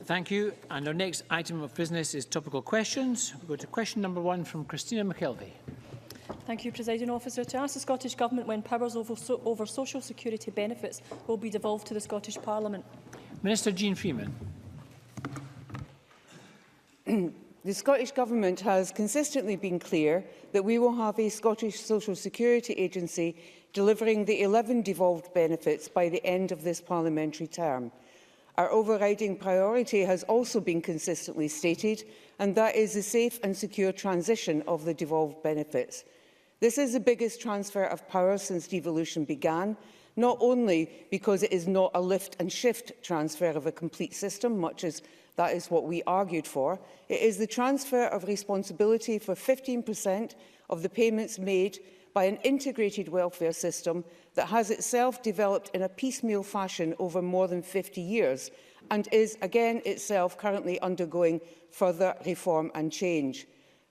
Thank you. And our next item of business is topical questions. We go to question number 1 from Christina McKelvie. Thank you, Presiding Officer. To ask the Scottish Government when powers over social security benefits will be devolved to the Scottish Parliament. Minister Jeane Freeman. The Scottish Government has consistently been clear that we will have a Scottish Social Security Agency delivering the 11 devolved benefits by the end of this parliamentary term. Our overriding priority has also been consistently stated, and that is the safe and secure transition of the devolved benefits. This is the biggest transfer of power since devolution began, not only because it is not a lift and shift transfer of a complete system, much as that is what we argued for. It is the transfer of responsibility for 15% of the payments made by an integrated welfare system that has itself developed in a piecemeal fashion over more than 50 years and is, again, itself currently undergoing further reform and change.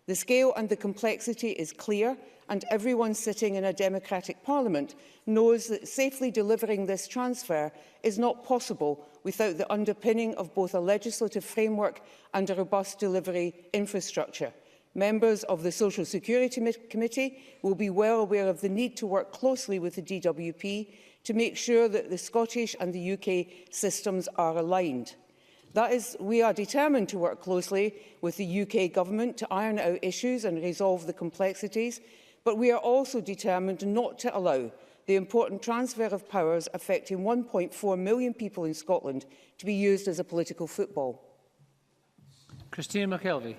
The scale and the complexity is clear, and everyone sitting in a democratic parliament knows that safely delivering this transfer is not possible without the underpinning of both a legislative framework and a robust delivery infrastructure. Members of the Social Security Committee will be well aware of the need to work closely with the DWP to make sure that the Scottish and the UK systems are aligned. That is, we are determined to work closely with the UK Government to iron out issues and resolve the complexities, but we are also determined not to allow the important transfer of powers affecting 1.4 million people in Scotland to be used as a political football. Christina McKelvie.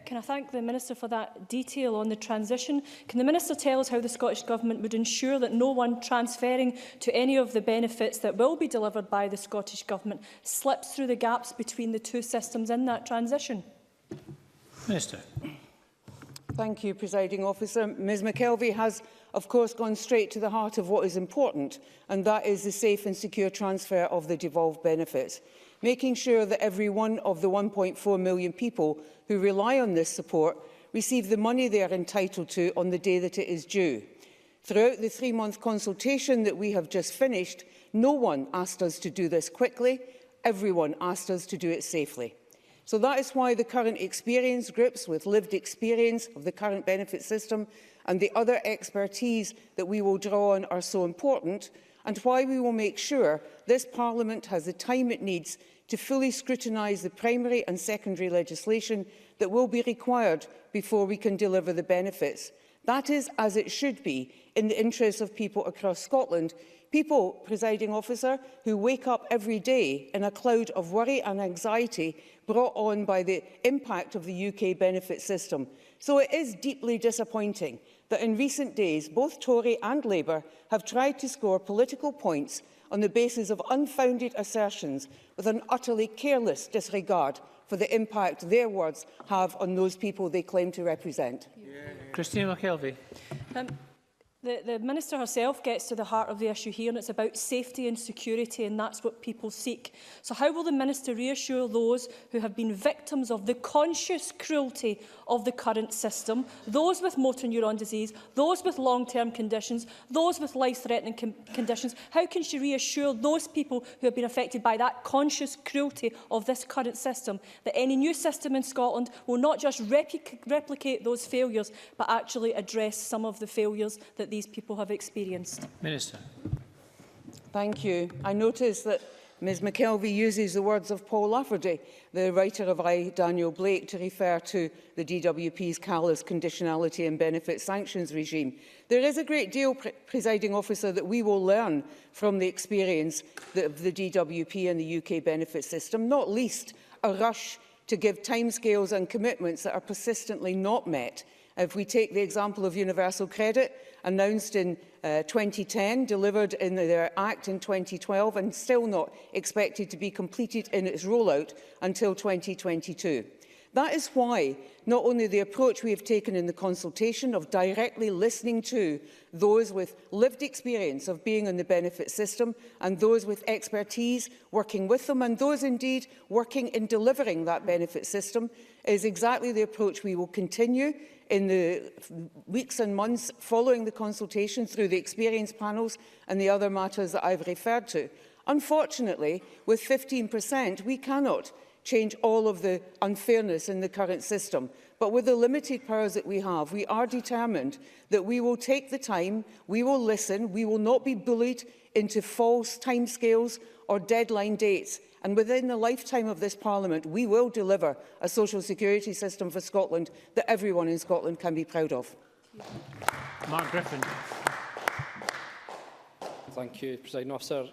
Can I thank the Minister for that detail on the transition? Can the Minister tell us how the Scottish Government would ensure that no one transferring to any of the benefits that will be delivered by the Scottish Government slips through the gaps between the two systems in that transition? Minister. Thank you, Presiding Officer. Ms McKelvie has, of course, gone straight to the heart of what is important, and that is the safe and secure transfer of the devolved benefits, making sure that every one of the 1.4 million people who rely on this support receive the money they are entitled to on the day that it is due. Throughout the 3-month consultation that we have just finished, no one asked us to do this quickly. Everyone asked us to do it safely. So that is why the current experience groups with lived experience of the current benefit system and the other expertise that we will draw on are so important, and why we will make sure this Parliament has the time it needs to fully scrutinise the primary and secondary legislation that will be required before we can deliver the benefits. That is as it should be, in the interests of people across Scotland, people, Presiding Officer, who wake up every day in a cloud of worry and anxiety brought on by the impact of the UK benefit system. So it is deeply disappointing that in recent days, both Tory and Labour have tried to score political points on the basis of unfounded assertions with an utterly careless disregard for the impact their words have on those people they claim to represent. Christina McKelvie. The Minister herself gets to the heart of the issue here, and it's about safety and security, and that's what people seek. So how will the Minister reassure those who have been victims of the conscious cruelty of the current system, those with motor neuron disease, those with long-term conditions, those with life-threatening conditions? How can she reassure those people who have been affected by that conscious cruelty of this current system that any new system in Scotland will not just replicate those failures, but actually address some of the failures that these people have experienced? Minister. Thank you. I notice that Ms McKelvie uses the words of Paul Lafferty, the writer of I, Daniel Blake, to refer to the DWP's callous conditionality and benefit sanctions regime. There is a great deal, Presiding Officer, that we will learn from the experience of the DWP and the UK benefit system, not least a rush to give timescales and commitments that are persistently not met. If we take the example of universal credit, announced in 2010, delivered in their Act in 2012 and still not expected to be completed in its rollout until 2022. That is why not only the approach we have taken in the consultation of directly listening to those with lived experience of being in the benefit system and those with expertise working with them and those indeed working in delivering that benefit system is exactly the approach we will continue in the weeks and months following the consultation through the experience panels and the other matters that I've referred to. Unfortunately, with 15%, we cannot change all of the unfairness in the current system. But with the limited powers that we have, we are determined that we will take the time, we will listen, we will not be bullied into false timescales or deadline dates. And within the lifetime of this Parliament, we will deliver a social security system for Scotland that everyone in Scotland can be proud of. Mark Griffin. Thank you, Presiding Officer.